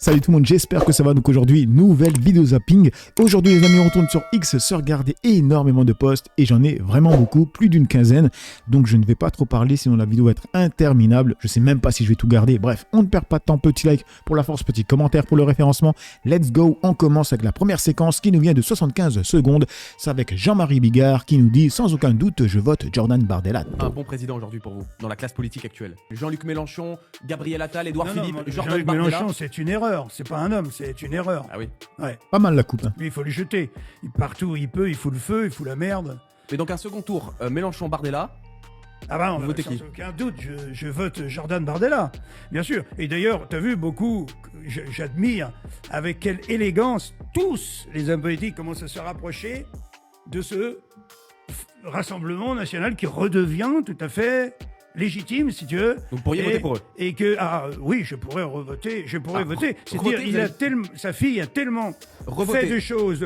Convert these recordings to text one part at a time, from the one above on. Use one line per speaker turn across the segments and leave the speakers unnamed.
Salut tout le monde, j'espère que ça va. Donc aujourd'hui, nouvelle vidéo zapping. Aujourd'hui les amis, on retourne sur X, se regarder énormément de posts et j'en ai vraiment beaucoup, plus d'une quinzaine. Donc je ne vais pas trop parler, sinon la vidéo va être interminable. Je sais même pas si je vais tout garder. Bref, on ne perd pas de temps, petit like pour la force, petit commentaire pour le référencement. Let's go, on commence avec la première séquence qui nous vient de 75 secondes. C'est avec Jean-Marie Bigard qui nous dit sans aucun doute, je vote Jordan Bardella.
Un bon président aujourd'hui pour vous, dans la classe politique actuelle. Jean-Luc Mélenchon, Gabriel Attal, Édouard Philippe, Jordan
Jean-Luc
Bardella.
Mélenchon, c'est une erreur. C'est pas un homme, c'est une erreur.
Ah oui.
Ouais.
Pas mal la coupe. Hein.
Lui, il faut le jeter. Partout où il peut, il fout le feu, il fout la merde.
Mais donc un second tour, Mélenchon-Bardella.
Ah bah,
Vous votez qui?
sans aucun doute, je vote Jordan Bardella, bien sûr. Et d'ailleurs, t'as vu, beaucoup, j'admire avec quelle élégance tous les hommes politiques commencent à se rapprocher de ce Rassemblement national qui redevient tout à fait légitime, si tu veux.
Vous pourriez voter pour eux.
Et que, oui, je pourrais voter.
revoter,
C'est-à-dire, sa fille a tellement
Revoter.
fait de choses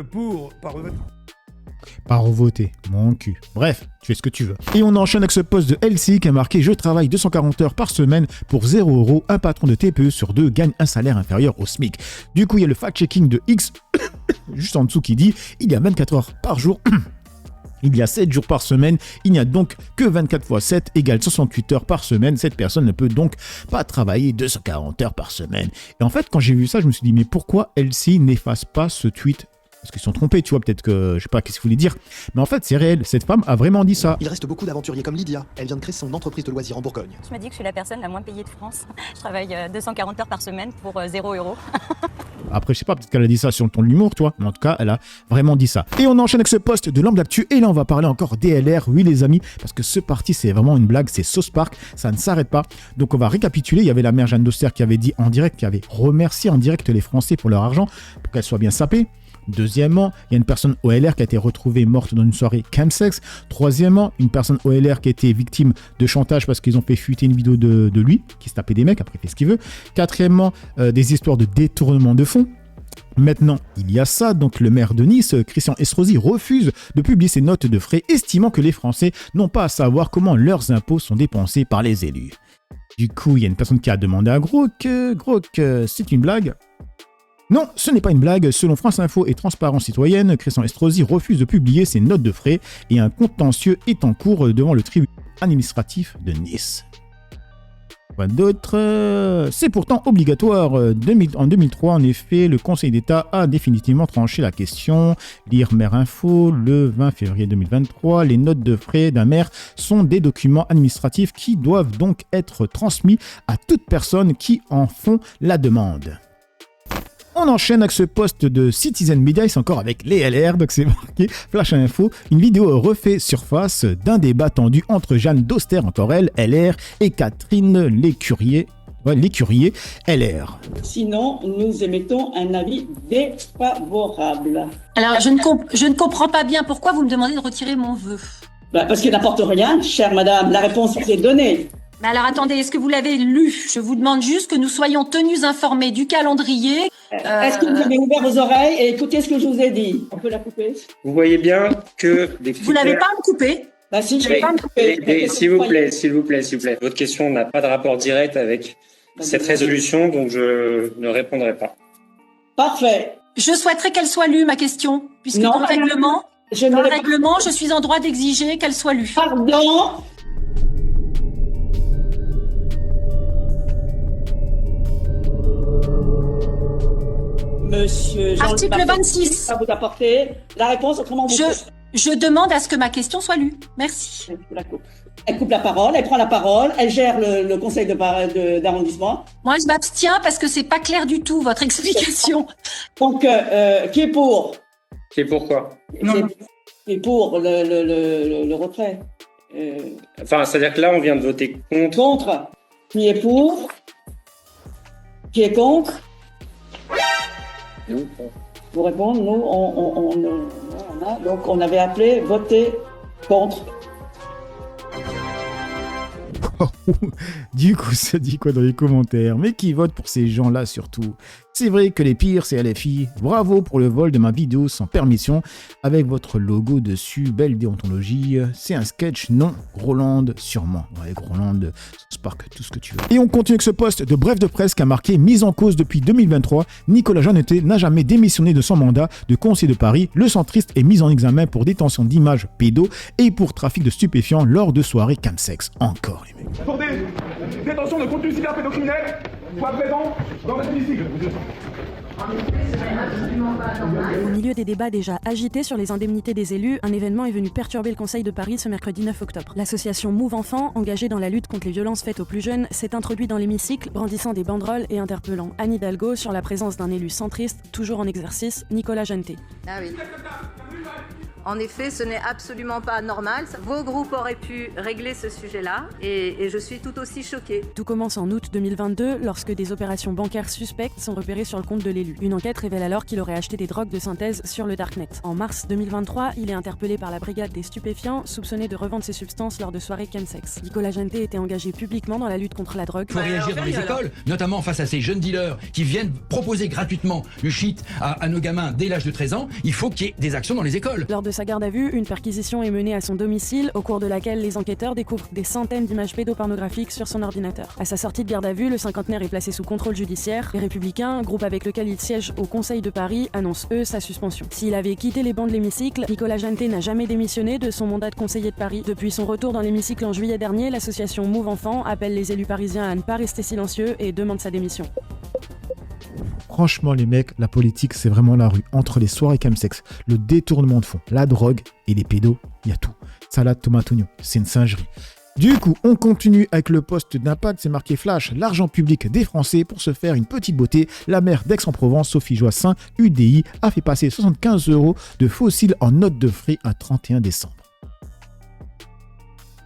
Pas revoter, mon cul. Bref, tu fais ce que tu veux. Et on enchaîne avec ce post de LC qui a marqué « Je travaille 240 heures par semaine pour 0 €. Un patron de TPE sur 2 gagne un salaire inférieur au SMIC. » Du coup, il y a le fact-checking de X, juste en dessous, qui dit « Il y a 24 heures par jour. » Il y a 7 jours par semaine, il n'y a donc que 24 x 7 égale 68 heures par semaine. Cette personne ne peut donc pas travailler 240 heures par semaine. Et en fait, quand j'ai vu ça, je me suis dit, mais pourquoi LC n'efface pas ce tweet ? Parce qu'ils sont trompés, tu vois, peut-être que, je sais pas qu'est-ce qu'il voulait dire. Mais en fait, c'est réel, cette femme a vraiment dit ça.
Il reste beaucoup d'aventuriers comme Lydia. Elle vient de créer son entreprise de loisirs en Bourgogne.
Je me dis que je suis la personne la moins payée de France. Je travaille 240 heures par semaine pour 0 €.
Après, je sais pas, peut-être qu'elle a dit ça sur le ton de l'humour, toi. Mais en tout cas, elle a vraiment dit ça. Et on enchaîne avec ce post de l'Angle Actu. Et là, on va parler encore DLR. Oui, les amis, parce que ce parti, c'est vraiment une blague. C'est Sauce Park. Ça ne s'arrête pas. Donc, on va récapituler. Il y avait la mère Jeanne d'Auxerre qui avait dit en direct, qui avait remercié en direct les Français pour leur argent, pour qu'elle soit bien sapée. Deuxièmement, il y a une personne OLR qui a été retrouvée morte dans une soirée chemsex. Troisièmement, une personne OLR qui a été victime de chantage parce qu'ils ont fait fuiter une vidéo de lui, qui se tapait des mecs, après il fait ce qu'il veut. Quatrièmement, des histoires de détournement de fonds. Maintenant, il y a ça, donc le maire de Nice, Christian Estrosi, refuse de publier ses notes de frais, estimant que les Français n'ont pas à savoir comment leurs impôts sont dépensés par les élus. Du coup, il y a une personne qui a demandé à Grok, c'est une blague. Non, ce n'est pas une blague. Selon France Info et Transparence Citoyenne, Christian Estrosi refuse de publier ses notes de frais et un contentieux est en cours devant le tribunal administratif de Nice. Quoi d'autre ? C'est pourtant obligatoire. En 2003, en effet, le Conseil d'État a définitivement tranché la question. Lire Maire Info, le 20 février 2023, les notes de frais d'un maire sont des documents administratifs qui doivent donc être transmis à toute personne qui en font la demande. On enchaîne avec ce post de Citizen Media, c'est encore avec les LR, donc c'est marqué Flash Info. Une vidéo refait surface d'un débat tendu entre Jeanne d'Auxerre, encore elle, LR, et Catherine Lécurier, LR.
Sinon, nous émettons un avis défavorable.
Alors, je ne comprends pas bien pourquoi vous me demandez de retirer mon vœu.
Parce qu'il n'apporte rien, chère madame. La réponse vous est donnée.
Mais alors, attendez, est-ce que vous l'avez lu ? Je vous demande juste que nous soyons tenus informés du calendrier.
Est-ce que vous avez ouvert vos oreilles et écoutez ce que je vous ai dit ? On peut la couper ?
Vous voyez bien que les
Vous n'avez pas à me couper.
Bah si, je vais pas me couper.
S'il vous plaît. Votre question n'a pas de rapport direct avec cette résolution, donc je ne répondrai pas.
Parfait.
Je souhaiterais qu'elle soit lue, ma question, puisque
Non,
dans le règlement,
je
je suis en droit d'exiger qu'elle soit lue.
Pardon ? Monsieur Jean-Luc
Article
Martin,
26.
ça vous apporter la réponse, autrement vous...
Je demande à ce que ma question soit lue. Merci.
Elle coupe la parole, elle prend la parole, elle gère le conseil d'arrondissement.
Moi, je m'abstiens parce que c'est pas clair du tout, votre explication.
Donc, qui est pour ?
Qui est pour quoi ?
Qui est pour le retrait.
Enfin, c'est-à-dire que là, on vient de voter contre.
Contre. Qui est pour ? Qui est contre ? Vous répondre, nous, donc on avait appelé voter contre.
Du coup, ça dit quoi dans les commentaires ? Mais qui vote pour ces gens-là surtout ? C'est vrai que les pires, c'est LFI. Bravo pour le vol de ma vidéo sans permission, avec votre logo dessus, belle déontologie. C'est un sketch, non, Groland, sûrement. Ouais, Groland, Spark, tout ce que tu veux. Et on continue avec ce post de bref de presse qui a marqué mise en cause depuis 2023. Nicolas Jeanneté n'a jamais démissionné de son mandat de conseiller de Paris. Le centriste est mis en examen pour détention d'images pédos et pour trafic de stupéfiants lors de soirées camsex. Encore les mecs.
Pour des détentions de contenu cyberpédocriminel, soit présent dans votre hémicycle.
Au milieu des débats déjà agités sur les indemnités des élus, un événement est venu perturber le Conseil de Paris ce mercredi 9 octobre. L'association Move Enfants, engagée dans la lutte contre les violences faites aux plus jeunes, s'est introduite dans l'hémicycle, brandissant des banderoles et interpellant Anne Hidalgo sur la présence d'un élu centriste, toujours en exercice, Nicolas Jeanneté.
Ah oui. En effet, ce n'est absolument pas normal. Vos groupes auraient pu régler ce sujet-là et je suis tout aussi choquée.
Tout commence en août 2022 lorsque des opérations bancaires suspectes sont repérées sur le compte de l'élu. Une enquête révèle alors qu'il aurait acheté des drogues de synthèse sur le darknet. En mars 2023, il est interpellé par la brigade des stupéfiants, soupçonné de revendre ces substances lors de soirées chemsex. Nicolas Jeanneté était engagé publiquement dans la lutte contre la drogue.
Il faut réagir dans les écoles, notamment face à ces jeunes dealers qui viennent proposer gratuitement du shit à nos gamins dès l'âge de 13 ans. Il faut qu'il y ait des actions dans les écoles.
Lors de sa garde à vue, une perquisition est menée à son domicile, au cours de laquelle les enquêteurs découvrent des centaines d'images pédopornographiques sur son ordinateur. À sa sortie de garde à vue, le cinquantenaire est placé sous contrôle judiciaire. Les Républicains, groupe avec lequel il siège au Conseil de Paris, annoncent eux sa suspension. S'il avait quitté les bancs de l'hémicycle, Nicolas Jeanneté n'a jamais démissionné de son mandat de conseiller de Paris. Depuis son retour dans l'hémicycle en juillet dernier, l'association Move Enfants appelle les élus parisiens à ne pas rester silencieux et demande sa démission.
Franchement, les mecs, la politique, c'est vraiment la rue. Entre les soirées camsex, le détournement de fonds, la drogue et les pédos, il y a tout. Salade, tomate, oignon, c'est une singerie. Du coup, on continue avec le poste d'Impact, c'est marqué Flash, l'argent public des Français pour se faire une petite beauté. La maire d'Aix-en-Provence, Sophie Joissain, UDI, a fait passer 75 € de fossiles en note de frais un 31 décembre.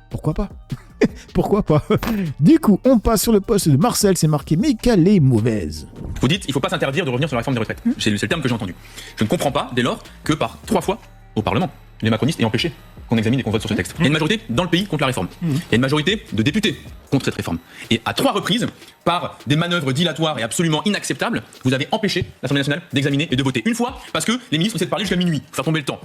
Pourquoi pas? Pourquoi pas? Du coup, on passe sur le poste de Marcel, c'est marqué « Mais qu'elle est mauvaise ».
Vous dites, il ne faut pas s'interdire de revenir sur la réforme des retraites. C'est le terme que j'ai entendu. Je ne comprends pas, dès lors, que par 3 fois, au Parlement, les macronistes aient empêché qu'on examine et qu'on vote sur ce texte. Il y a une majorité dans le pays contre la réforme. Il y a une majorité de députés contre cette réforme. Et à 3 reprises, par des manœuvres dilatoires et absolument inacceptables, vous avez empêché l'Assemblée nationale d'examiner et de voter. Une fois, parce que les ministres essaient de parler jusqu'à minuit, pour faire tomber le temps.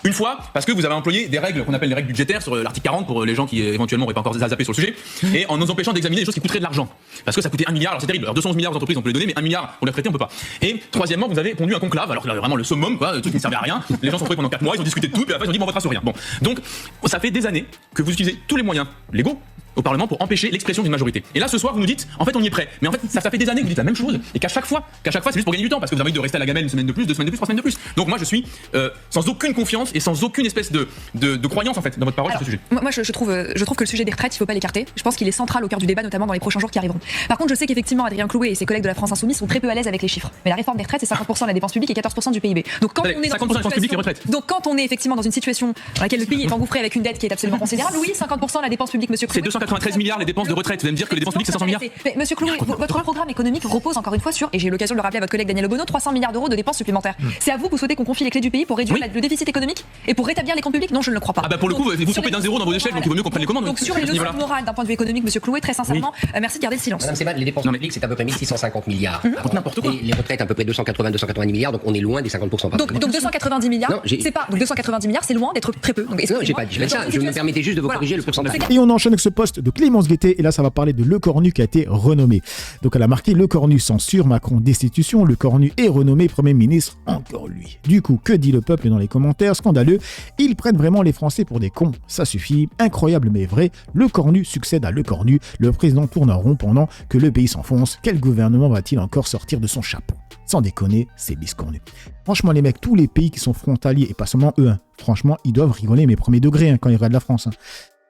Une fois, parce que vous avez employé des règles qu'on appelle les règles budgétaires sur l'article 40 pour les gens qui éventuellement n'auraient pas encore zappé sur le sujet, et en nous empêchant d'examiner des choses qui coûteraient de l'argent. Parce que ça coûtait 1 milliard, alors c'est terrible. Alors 211 milliards aux entreprises, on peut les donner, mais 1 milliard pour les retraités, on peut pas. Et troisièmement, vous avez pondu un conclave, alors là, vraiment le summum, quoi, le truc qui ne servait à rien. Les gens sont retrouvés pendant 4 mois, ils ont discuté de tout, puis après ils ont dit, bon, on votera sur rien. Bon. Donc, ça fait des années que vous utilisez tous les moyens légaux au Parlement pour empêcher l'expression d'une majorité. Et là, ce soir, vous nous dites, en fait, on y est prêt. Mais en fait, ça fait des années que vous dites la même chose, et qu'à chaque fois, c'est juste pour gagner du temps, parce que vous avez envie de rester à la gamelle une semaine de plus, 2 semaines de plus, 3 semaines de plus. Donc moi, je suis sans aucune confiance et sans aucune espèce de croyance, en fait, dans votre parole sur ce sujet.
Moi, je trouve que le sujet des retraites, il faut pas l'écarter. Je pense qu'il est central au cœur du débat, notamment dans les prochains jours qui arriveront. Par contre, je sais qu'effectivement, Adrien Clouet et ses collègues de la France Insoumise sont très peu à l'aise avec les chiffres. Mais la réforme des retraites, c'est 50% de la dépense publique et 14% du PIB. Donc quand on est dans
50% de la dépense publique et retraites.
Donc quand on est effectivement dans une situation dans laquelle le pays est engouffré avec une dette qui est absolument considérable, oui, 50% de la dépense publique, monsieur Clouet.
C'est 293 milliards les dépenses de retraite. Vous allez me dire que les dépenses publiques c'est 500 milliards.
Mais monsieur Clouet, votre programme économique repose encore une fois sur, et j'ai eu l'occasion de le rappeler à votre collègue Daniel Obono, 300 milliards d'euros de dépenses supplémentaires. C'est à vous que vous souhaitez qu'on confie les clés du pays pour réduire le déficit économique et pour rétablir les comptes publics? Non, je ne le crois pas.
Ah bah pour le coup, vous sautez d'un zéro dans vos échelles, donc il vaut mieux qu'on prenne les commandes.
Donc sur les leçons morales d'un point de vue économique, monsieur Clouet, très sincèrement, merci de garder le silence.
Madame Seban, les dépenses publiques c'est à peu près 1650 milliards.
Donc n'importe quoi.
Et les retraites à peu près 290 milliards, donc on est loin des 50%.
Donc 290 milliards, c'est pas. Donc 290 milliards, c'est loin d'être très peu. Donc,
non, j'ai pas dit ça, je me permettais juste de vous corriger le pourcentage.
Et on enchaîne avec ce poste de Clémence Guettet, et là ça va parler de Le Cornu qui a été renommé. Donc elle a marqué Le Cornu censure, Macron destitution, Le Cornu est renommé Premier ministre, encore lui. Du coup, que dit le peuple dans les commentaires? Scandaleux, ils prennent vraiment les Français pour des cons, ça suffit, incroyable mais vrai, Le Cornu succède à Le Cornu, le président tourne en rond pendant que le pays s'enfonce, quel gouvernement va-t-il encore sortir de son chapeau? Sans déconner, c'est biscornu. Franchement les mecs, tous les pays qui sont frontaliers, et pas seulement eux, franchement, ils doivent rigoler mes premiers degrés quand ils regardent la France.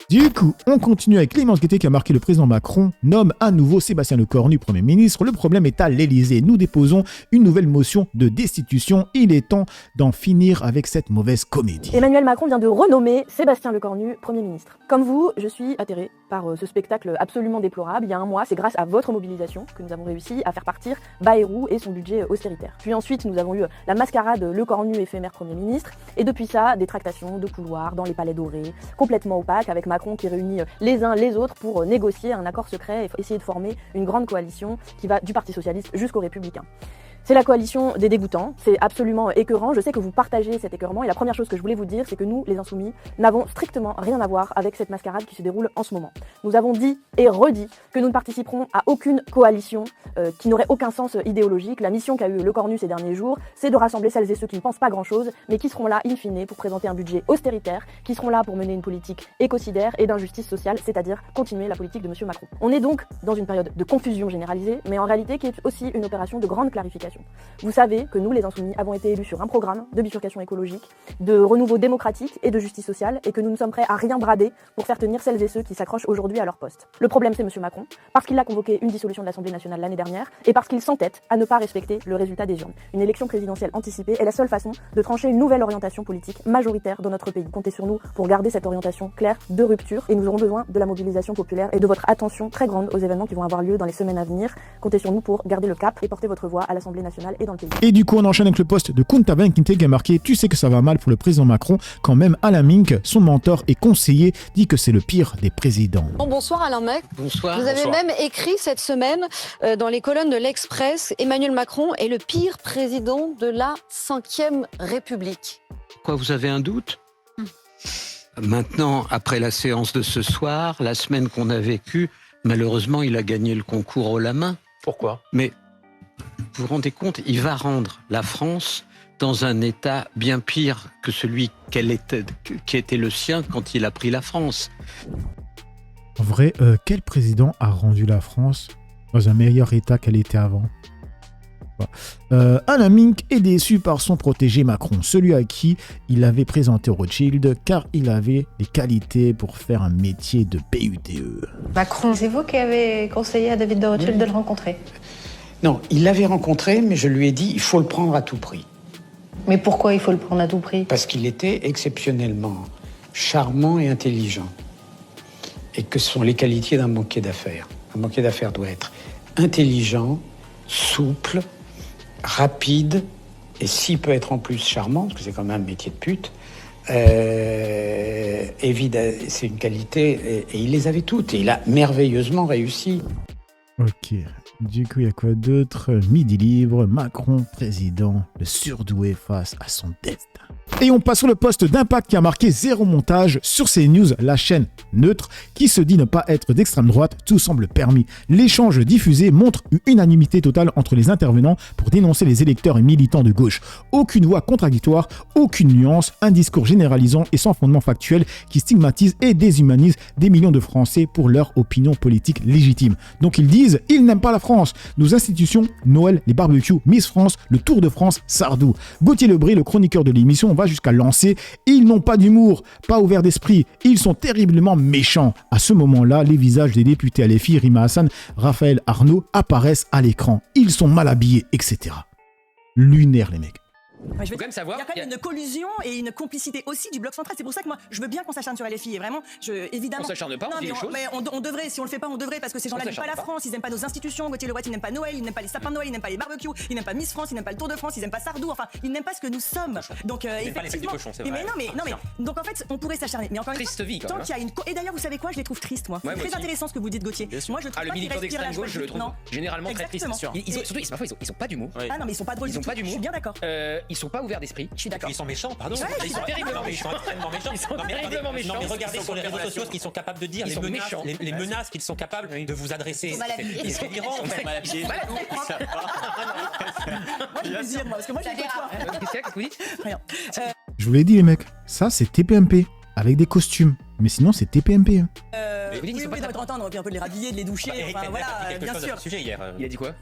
Du coup, on continue avec Clémence Guettet qui a marqué le président Macron nomme à nouveau Sébastien Lecornu Premier ministre. Le problème est à l'Elysée. Nous déposons une nouvelle motion de destitution. Il est temps d'en finir avec cette mauvaise comédie.
Emmanuel Macron vient de renommer Sébastien Lecornu Premier ministre. Comme vous, je suis atterré par ce spectacle absolument déplorable. Il y a un mois, c'est grâce à votre mobilisation que nous avons réussi à faire partir Bayrou et son budget austéritaire. Puis ensuite, nous avons eu la mascarade Lecornu éphémère Premier ministre. Et depuis ça, des tractations de couloirs dans les palais dorés, complètement opaques, avec Macron qui réunit les uns les autres pour négocier un accord secret et essayer de former une grande coalition qui va du Parti Socialiste jusqu'aux Républicains. C'est la coalition des dégoûtants, c'est absolument écœurant, je sais que vous partagez cet écœurement et la première chose que je voulais vous dire, c'est que nous, les Insoumis, n'avons strictement rien à voir avec cette mascarade qui se déroule en ce moment. Nous avons dit et redit que nous ne participerons à aucune coalition qui n'aurait aucun sens idéologique. La mission qu'a eu le Cornu ces derniers jours, c'est de rassembler celles et ceux qui ne pensent pas grand-chose, mais qui seront là, in fine, pour présenter un budget austéritaire, qui seront là pour mener une politique écocidaire et d'injustice sociale, c'est-à-dire continuer la politique de M. Macron. On est donc dans une période de confusion généralisée, mais en réalité qui est aussi une opération de grande clarification. Vous savez que nous, les Insoumis, avons été élus sur un programme de bifurcation écologique, de renouveau démocratique et de justice sociale, et que nous ne sommes prêts à rien brader pour faire tenir celles et ceux qui s'accrochent aujourd'hui à leur poste. Le problème, c'est M. Macron, parce qu'il a convoqué une dissolution de l'Assemblée nationale l'année dernière, et parce qu'il s'entête à ne pas respecter le résultat des urnes. Une élection présidentielle anticipée est la seule façon de trancher une nouvelle orientation politique majoritaire dans notre pays. Comptez sur nous pour garder cette orientation claire de rupture, et nous aurons besoin de la mobilisation populaire et de votre attention très grande aux événements qui vont avoir lieu dans les semaines à venir. Comptez sur nous pour garder le cap et porter votre voix à l'Assemblée nationale et dans le pays.
Et du coup, on enchaîne avec le poste de Kunta Kinte qui a marqué « Tu sais que ça va mal pour le président Macron » quand même Alain Minc, son mentor et conseiller, dit que c'est le pire des présidents.
Bonsoir Alain Minc.
Bonsoir.
Vous avez même écrit cette semaine dans les colonnes de l'Express « Emmanuel Macron est le pire président de la 5e République ».
Quoi, vous avez un doute ? Maintenant, après la séance de ce soir, la semaine qu'on a vécue, malheureusement, il a gagné le concours haut la main.
Pourquoi ?
Mais vous vous rendez compte, il va rendre la France dans un état bien pire que celui qui était le sien quand il a pris la France.
En vrai, quel président a rendu la France dans un meilleur état qu'elle était avant ? Alain Minc est déçu par son protégé Macron, celui à qui il avait présenté Rothschild, car il avait les qualités pour faire un métier de PUTE.
Macron, c'est vous qui avez conseillé à David de Rothschild de le rencontrer?
Non, il l'avait rencontré, mais je lui ai dit il faut le prendre à tout prix.
Mais pourquoi il faut le prendre à tout prix?
Parce qu'il était exceptionnellement charmant et intelligent. Et que ce sont les qualités d'un banquier d'affaires. Un banquier d'affaires doit être intelligent, souple, rapide, et s'il peut être en plus charmant, parce que c'est quand même un métier de pute, évidemment, c'est une qualité, et il les avait toutes, et il a merveilleusement réussi.
Ok, du coup, il y a quoi d'autre? Midi libre, Macron président, le surdoué face à son destin. Et on passe sur le poste d'Impact qui a marqué 0 montage sur CNews, la chaîne neutre qui se dit ne pas être d'extrême droite, tout semble permis. L'échange diffusé montre une unanimité totale entre les intervenants pour dénoncer les électeurs et militants de gauche. Aucune voix contradictoire, aucune nuance, un discours généralisant et sans fondement factuel qui stigmatise et déshumanise des millions de Français pour leur opinion politique légitime. Donc ils disent, ils n'aiment pas la France. Nos institutions, Noël, les barbecues, Miss France, le Tour de France, Sardou. Gauthier Lebray, le chroniqueur de l'émission, va jusqu'à lancer « Ils n'ont pas d'humour, pas ouvert d'esprit, ils sont terriblement méchants ». À ce moment-là, les visages des députés LFI, Rima Hassan, Raphaël Arnaud apparaissent à l'écran. Ils sont mal habillés, etc. Lunaire, les mecs.
Ouais, je veux dire, il y a quand même une collusion et une complicité aussi du bloc central. C'est pour ça que moi, je veux bien qu'on s'acharne sur LFI. Et vraiment, évidemment.
On s'acharne pas,
non,
on dit les choses.
Mais on devrait, si on le fait pas, on devrait, parce que ces gens-là n'aiment pas la France, ils n'aiment pas nos institutions. Gauthier Lebray, ils n'aiment pas Noël, ils n'aiment pas les sapins de Noël, ils n'aiment pas les barbecues, ils n'aiment pas Miss France, ils n'aiment pas le Tour de France, ils n'aiment pas Sardou. Enfin, ils n'aiment pas ce que nous sommes. Donc, effectivement. Donc en fait, on pourrait s'acharner. Mais encore une fois, tant qu'il y a une. Et d'ailleurs, vous savez quoi, je les trouve tristes, moi. C'est très intéressant ce que vous dites, Gauthier. Moi, je trouve
le militant d'extrême gauche, je le trouve généralement très triste. Surtout, parfois, ils sont pas d'humour.
Ah non, mais ils sont pas drôles.
Ils sont pas d'humour.
Je suis bien d'accord.
Ils sont pas ouverts d'esprit.
Je suis d'accord.
Ils sont méchants, pardon.
Ils sont terriblement méchants.
Ils sont terriblement méchants. Non, mais regardez sur les réseaux sociaux ce qu'ils sont capables de dire, les menaces qu'ils sont capables de vous adresser. Ils sont délirants.
Moi, je veux dire, parce que moi,
Qu'est-ce que vous dites?
Rien.
Je vous l'ai dit, les mecs, ça c'est TPMP, avec des costumes. Mais sinon, c'est TPMP. Hein.
Oui, dans 30 ans, on aurait pu un peu de les rhabiller, de les doucher. Enfin, voilà, bien sûr.
Sujet hier.
Il a dit quoi?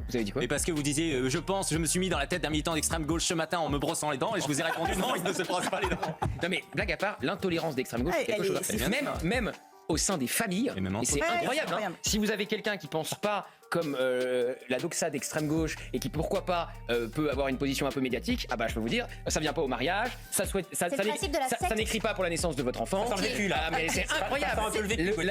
Vous avez dit quoi?
Mais parce que vous disiez, je me suis mis dans la tête d'un militant d'extrême gauche ce matin en me brossant les dents et je vous ai répondu non, il ne se brosse pas les dents.
Non mais blague à part, l'intolérance d'extrême gauche, c'est quelque chose à faire. Même au sein des familles, et c'est incroyable. Hein. Si vous avez quelqu'un qui pense pas comme la doxa d'extrême gauche et qui pourquoi pas peut avoir une position un peu médiatique, ah bah je peux vous dire, ça vient pas au mariage, ça n'écrit pas pour la naissance de votre enfant.
Ça sent le vécu là.
Mais c'est incroyable.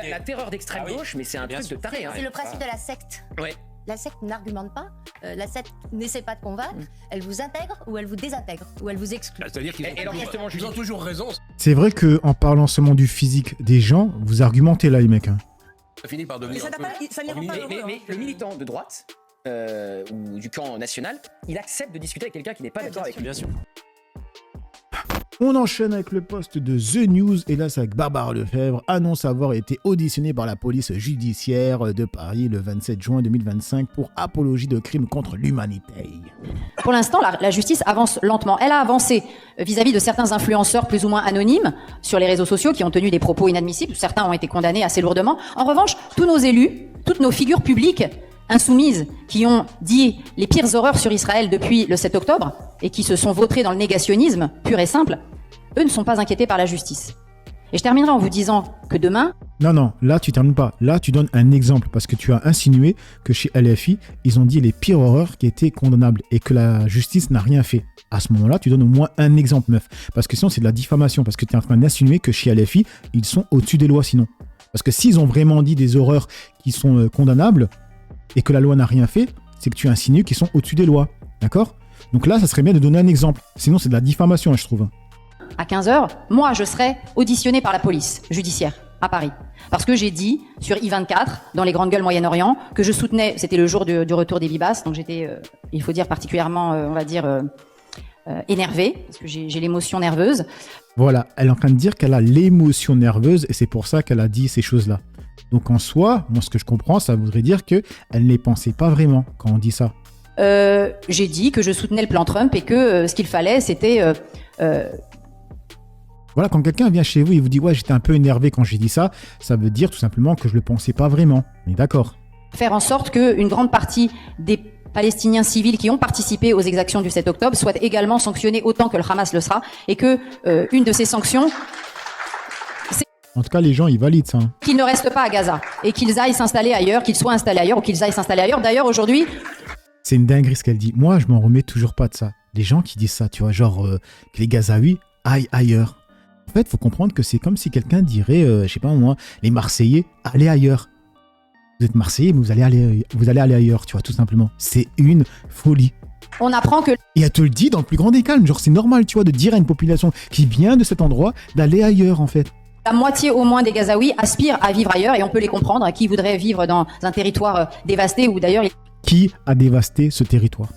La terreur d'extrême gauche, mais c'est un truc de taré.
C'est le principe de la secte.
Ouais.
La secte n'argumente pas, la secte n'essaie pas de convaincre, elle vous intègre ou elle vous désintègre, ou elle vous exclut.
C'est-à-dire qu'ils ont toujours raison.
C'est vrai qu'en parlant seulement du physique des gens, vous argumentez là, les mecs. Hein.
Ça finit par devenir.
Ça n'y rend pas heureux.
Mais le militant de droite ou du camp national, il accepte de discuter avec quelqu'un qui n'est pas d'accord avec lui. Bien sûr.
On enchaîne avec le post de The News, et là c'est avec Barbara Lefebvre, annonce avoir été auditionnée par la police judiciaire de Paris le 27 juin 2025 pour apologie de crimes contre l'humanité.
Pour l'instant, la justice avance lentement. Elle a avancé vis-à-vis de certains influenceurs plus ou moins anonymes sur les réseaux sociaux qui ont tenu des propos inadmissibles. Certains ont été condamnés assez lourdement. En revanche, tous nos élus, toutes nos figures publiques insoumises qui ont dit les pires horreurs sur Israël depuis le 7 octobre et qui se sont vautrés dans le négationnisme pur et simple, eux ne sont pas inquiétés par la justice. Et je terminerai en vous disant que demain...
Non, là tu termines pas. Là tu donnes un exemple parce que tu as insinué que chez LFI, ils ont dit les pires horreurs qui étaient condamnables et que la justice n'a rien fait. À ce moment-là, tu donnes au moins un exemple, meuf. Parce que sinon, c'est de la diffamation. Parce que tu es en train d'insinuer que chez LFI, ils sont au-dessus des lois sinon. Parce que s'ils ont vraiment dit des horreurs qui sont condamnables et que la loi n'a rien fait, c'est que tu insinues qu'ils sont au-dessus des lois. D'accord ? Donc là, ça serait bien de donner un exemple. Sinon, c'est de la diffamation, je trouve.
À 15h, moi, je serai auditionné par la police judiciaire à Paris. Parce que j'ai dit sur I24, dans les grandes gueules Moyen-Orient, que je soutenais, c'était le jour du retour des Bibas, donc j'étais, il faut dire, particulièrement, on va dire, énervée, parce que j'ai l'émotion nerveuse.
Voilà, elle est en train de dire qu'elle a l'émotion nerveuse et c'est pour ça qu'elle a dit ces choses-là. Donc en soi, moi ce que je comprends, ça voudrait dire qu'elle ne les pensait pas vraiment quand on dit ça.
J'ai dit que je soutenais le plan Trump et que ce qu'il fallait, c'était...
Voilà, quand quelqu'un vient chez vous et vous dit « Ouais, j'étais un peu énervé quand j'ai dit ça », ça veut dire tout simplement que je le pensais pas vraiment. On est d'accord.
Faire en sorte qu'une grande partie des Palestiniens civils qui ont participé aux exactions du 7 octobre soient également sanctionnés autant que le Hamas le sera et que une de ces sanctions...
En tout cas, les gens, ils valident ça.
Qu'ils ne restent pas à Gaza et qu'ils aillent s'installer ailleurs, qu'ils soient installés ailleurs ou qu'ils aillent s'installer ailleurs. D'ailleurs, aujourd'hui...
C'est une dinguerie ce qu'elle dit. Moi, je m'en remets toujours pas de ça. Les gens qui disent ça, tu vois, genre que les Gazaouis aillent ailleurs. En fait, il faut comprendre que c'est comme si quelqu'un dirait, je sais pas moi, les Marseillais, allez ailleurs. Vous êtes Marseillais, mais vous allez aller ailleurs, tu vois, tout simplement. C'est une folie.
On apprend que...
Et elle te le dit dans le plus grand des calmes. Genre, c'est normal, tu vois, de dire à une population qui vient de cet endroit d'aller ailleurs, en fait.
La moitié au moins des Gazaouis aspirent à vivre ailleurs et on peut les comprendre, qui voudraient vivre dans un territoire dévasté ou d'ailleurs...
Qui a dévasté ce territoire ?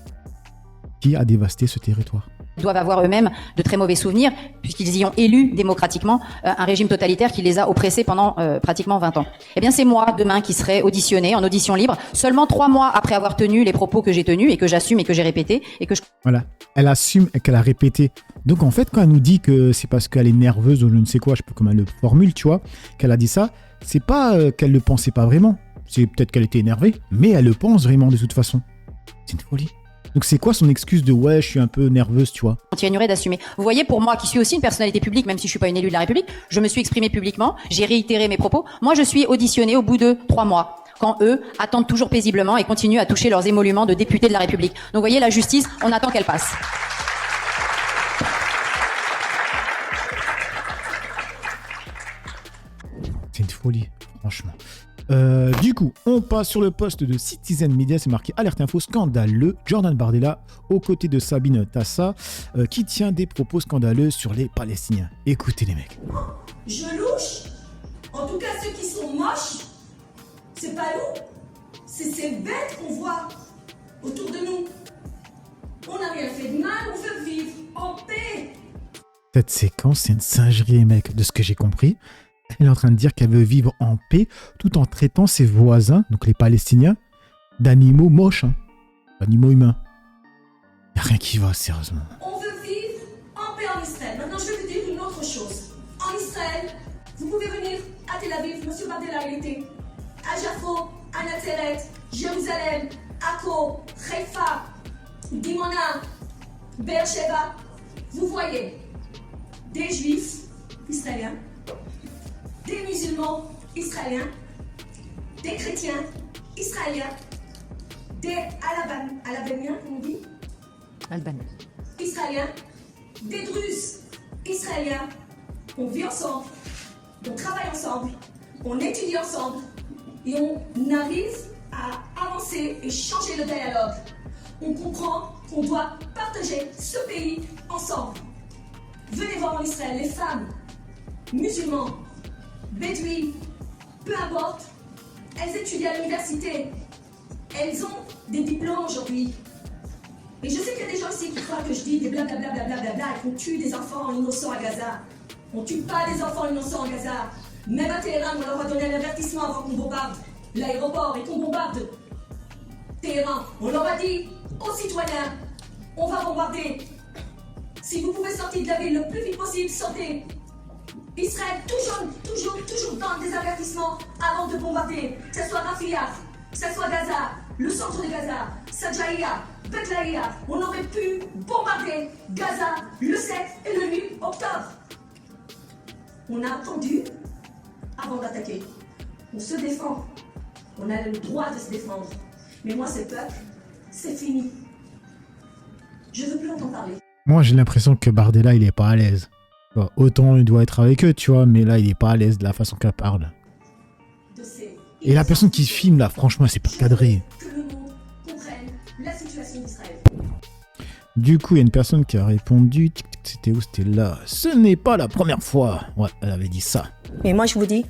Qui a dévasté ce territoire ?
Ils doivent avoir eux-mêmes de très mauvais souvenirs puisqu'ils y ont élu démocratiquement un régime totalitaire qui les a oppressés pendant pratiquement 20 ans. Eh bien, c'est moi, demain, qui serai auditionné en audition libre, seulement 3 mois après avoir tenu les propos que j'ai tenus et que j'assume et que j'ai répétés et que je...
Voilà, elle assume et qu'elle a répété. Donc, en fait, quand elle nous dit que c'est parce qu'elle est nerveuse ou je ne sais quoi, je sais pas comment elle le formule, tu vois, qu'elle a dit ça, c'est pas qu'elle le pensait pas vraiment. C'est peut-être qu'elle était énervée, mais elle le pense vraiment de toute façon. C'est une folie. Donc c'est quoi son excuse de « ouais, je suis un peu nerveuse », tu vois ?
Continuerai d'assumer. Vous voyez, pour moi, qui suis aussi une personnalité publique, même si je suis pas une élue de la République, je me suis exprimée publiquement, j'ai réitéré mes propos. Moi, je suis auditionnée au bout de 3 mois, quand eux attendent toujours paisiblement et continuent à toucher leurs émoluments de députés de la République. Donc vous voyez, la justice, on attend qu'elle passe.
C'est une folie, franchement. Du coup, on passe sur le poste de Citizen Media, c'est marqué alerte info scandaleux. Jordan Bardella aux côtés de Sabine Tassa qui tient des propos scandaleux sur les Palestiniens. Écoutez les mecs.
Je louche. En tout cas, ceux qui sont moches, c'est pas nous. C'est ces bêtes qu'on voit autour de nous. On n'a rien fait de mal, on veut vivre en paix.
Cette séquence, c'est une singerie, les mecs, de ce que j'ai compris. Elle est en train de dire qu'elle veut vivre en paix tout en traitant ses voisins, donc les Palestiniens, d'animaux moches, hein, d'animaux humains. Il n'y a rien qui va, sérieusement.
On veut vivre en paix en Israël. Maintenant, je vais vous dire une autre chose. En Israël, vous pouvez venir à Tel Aviv, monsieur Bardella, il était à Jaffo, à Nazareth, Jérusalem, Akko, Haïfa, Dimona, Beersheba. Vous voyez des juifs israéliens, des musulmans israéliens, des chrétiens israéliens, des Alabamiens, comme on dit, israéliens, des Druzes israéliens. On vit ensemble, on travaille ensemble, on étudie ensemble et on arrive à avancer et changer le dialogue. On comprend qu'on doit partager ce pays ensemble. Venez voir en Israël les femmes, musulmans, bédouines, peu importe, elles étudient à l'université, elles ont des diplômes aujourd'hui. Et je sais qu'il y a des gens ici qui croient que je dis des blablabla et qu'on tue des enfants innocents à Gaza. On tue pas des enfants innocents à Gaza. Même à Téhéran, on leur a donné un avertissement avant qu'on bombarde l'aéroport et qu'on bombarde Téhéran. On leur a dit aux citoyens, on va bombarder. Si vous pouvez sortir de la ville le plus vite possible, sortez. Israël, toujours dans des avertissements avant de bombarder. Que ce soit Rafia, que ce soit Gaza, le centre de Gaza, Sajaïa, Betlaïa. On aurait pu bombarder Gaza le 7 et le 8 octobre. On a attendu avant d'attaquer. On se défend. On a le droit de se défendre. Mais moi, ce peuple, c'est fini. Je veux plus entendre parler.
Moi, j'ai l'impression que Bardella, il est pas à l'aise. Autant il doit être avec eux, tu vois, mais là, il est pas à l'aise de la façon qu'elle parle. Et la personne qui filme, là, franchement, c'est pas cadré.
Que le monde comprenne la situation d'Israël.
Du coup, il y a une personne qui a répondu. C'était où? C'était là. Ce n'est pas la première fois. Ouais, elle avait dit ça.
Mais moi, je vous dis,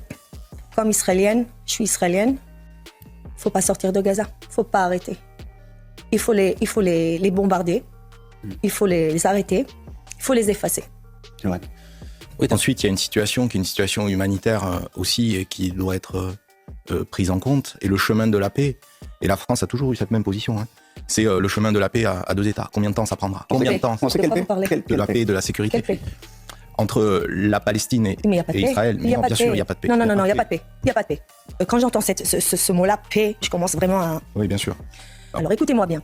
comme israélienne, je suis israélienne, faut pas sortir de Gaza. Faut pas arrêter. Il faut les bombarder. Il faut les arrêter. Il faut les effacer.
C'est vrai. Oui, ensuite, il y a une situation qui est une situation humanitaire aussi qui doit être prise en compte. Et le chemin de la paix. Et la France a toujours eu cette même position. Hein. C'est le chemin de la paix à deux États. Combien de temps ça prendra? Combien de temps? De la paix et de la sécurité. Entre la Palestine et Israël. Mais non, bien sûr, il n'y a pas de paix.
Non, il n'y a pas de paix. Il n'y a pas de paix. Quand j'entends ce mot-là, paix, je commence vraiment à...
Oui, bien sûr.
Alors écoutez-moi bien.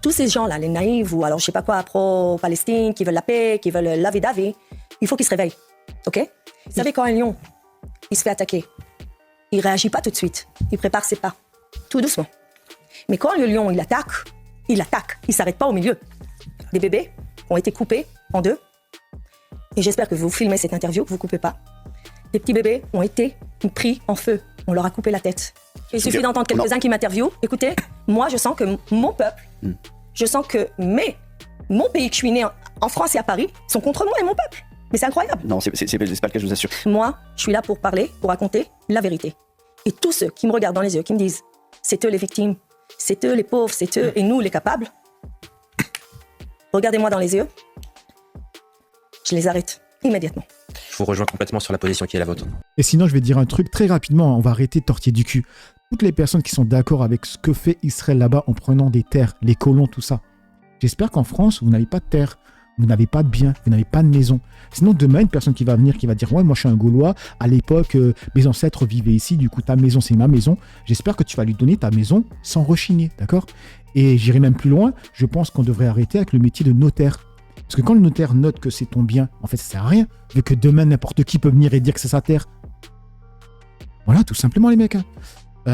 Tous ces gens-là, les naïfs ou alors je sais pas quoi, pro-Palestine, qui veulent la paix, qui veulent la vie d'avis, il faut qu'ils se réveillent. Ok? Vous savez, quand un lion, il se fait attaquer, il réagit pas tout de suite. Il prépare ses pas. Tout doucement. Mais quand le lion, il attaque, il s'arrête pas au milieu. Des bébés ont été coupés en deux. Et j'espère que vous filmez cette interview, que vous coupez pas. Des petits bébés ont été pris en feu. On leur a coupé la tête. Il suffit d'entendre quelques-uns qui m'interviewent. Écoutez, moi, je sens que mon peuple, je sens que mon pays que je suis né en France et à Paris sont contre moi et mon peuple. Mais c'est incroyable.
Non, c'est pas le cas, je vous assure.
Moi, je suis là pour parler, pour raconter la vérité. Et tous ceux qui me regardent dans les yeux, qui me disent, c'est eux les victimes, c'est eux les pauvres, c'est eux et nous les capables, regardez-moi dans les yeux, je les arrête immédiatement.
Je vous rejoins complètement sur la position qui est la vôtre.
Et sinon, je vais dire un truc très rapidement, on va arrêter de tortiller du cul. Toutes les personnes qui sont d'accord avec ce que fait Israël là-bas en prenant des terres, les colons, tout ça. J'espère qu'en France, vous n'avez pas de terre, vous n'avez pas de biens, vous n'avez pas de maison. Sinon, demain, une personne qui va venir, qui va dire « Ouais, moi je suis un Gaulois, à l'époque, mes ancêtres vivaient ici, du coup ta maison c'est ma maison. » J'espère que tu vas lui donner ta maison sans rechigner, d'accord? Et j'irai même plus loin, je pense qu'on devrait arrêter avec le métier de notaire. Parce que quand le notaire note que c'est ton bien, en fait ça sert à rien, vu que demain n'importe qui peut venir et dire que c'est sa terre. Voilà, tout simplement les mecs. Hein.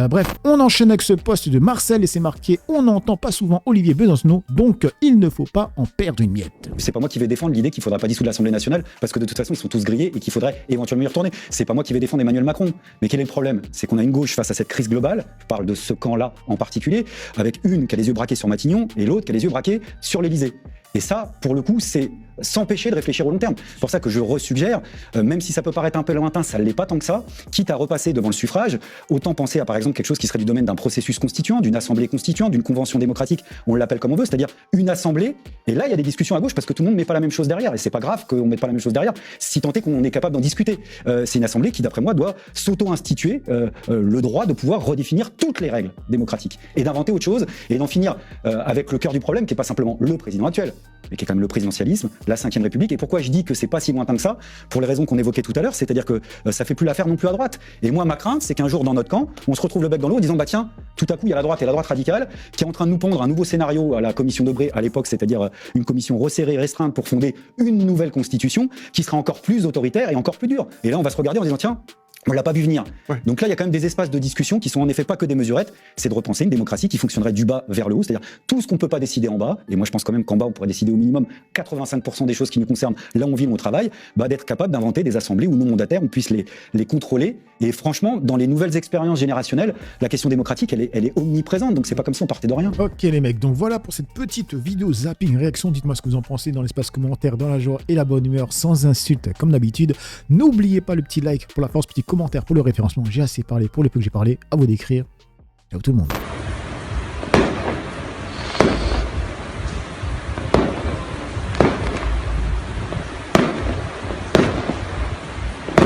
Bref, on enchaîne avec ce post de Marcel et c'est marqué « On n'entend pas souvent Olivier Besancenot, donc il ne faut pas en perdre une miette. »
C'est pas moi qui vais défendre l'idée qu'il ne faudra pas dissoudre l'Assemblée nationale parce que de toute façon ils sont tous grillés et qu'il faudrait éventuellement y retourner. C'est pas moi qui vais défendre Emmanuel Macron. Mais quel est le problème? C'est qu'on a une gauche face à cette crise globale, je parle de ce camp-là en particulier, avec une qui a les yeux braqués sur Matignon et l'autre qui a les yeux braqués sur l'Élysée. Et ça, pour le coup, c'est s'empêcher de réfléchir au long terme. C'est pour ça que je resuggère, même si ça peut paraître un peu lointain, ça ne l'est pas tant que ça, quitte à repasser devant le suffrage, autant penser à par exemple quelque chose qui serait du domaine d'un processus constituant, d'une assemblée constituante, d'une convention démocratique, on l'appelle comme on veut, c'est-à-dire une assemblée, et là il y a des discussions à gauche parce que tout le monde ne met pas la même chose derrière, et c'est pas grave qu'on ne mette pas la même chose derrière, si tant est qu'on est capable d'en discuter. C'est une assemblée qui, d'après moi, doit s'auto-instituer le droit de pouvoir redéfinir toutes les règles démocratiques, et d'inventer autre chose, et d'en finir avec le cœur du problème, qui n'est pas simplement le président actuel, mais qui est quand même le présidentialisme, la Ve République. Et pourquoi je dis que c'est pas si lointain que ça? Pour les raisons qu'on évoquait tout à l'heure, c'est-à-dire que ça fait plus l'affaire non plus à droite. Et moi, ma crainte, c'est qu'un jour dans notre camp, on se retrouve le bec dans l'eau en disant bah tiens, tout à coup il y a la droite et la droite radicale qui est en train de nous pondre un nouveau scénario à la commission Debré à l'époque, c'est-à-dire une commission resserrée, restreinte pour fonder une nouvelle constitution qui sera encore plus autoritaire et encore plus dure. Et là, on va se regarder en disant tiens, on l'a pas vu venir. Ouais. Donc là, il y a quand même des espaces de discussion qui sont en effet pas que des mesurettes, c'est de repenser une démocratie qui fonctionnerait du bas vers le haut, c'est-à-dire tout ce qu'on peut pas décider en bas, et moi je pense quand même qu'en bas on pourrait décider au minimum 85% des choses qui nous concernent, là où on vit, où on travaille, bah, d'être capable d'inventer des assemblées où non mandataires, on puisse les contrôler. Et franchement, dans les nouvelles expériences générationnelles, la question démocratique, elle est omniprésente, donc c'est pas comme si on partait de rien.
Ok les mecs, donc voilà pour cette petite vidéo zapping réaction, dites-moi ce que vous en pensez dans l'espace commentaire, dans la joie et la bonne humeur, sans insulte comme d'habitude. N'oubliez pas le petit like pour la force, petit commentaire pour le référencement. J'ai assez parlé pour le peu que j'ai parlé, à vous d'écrire. Ciao tout le monde.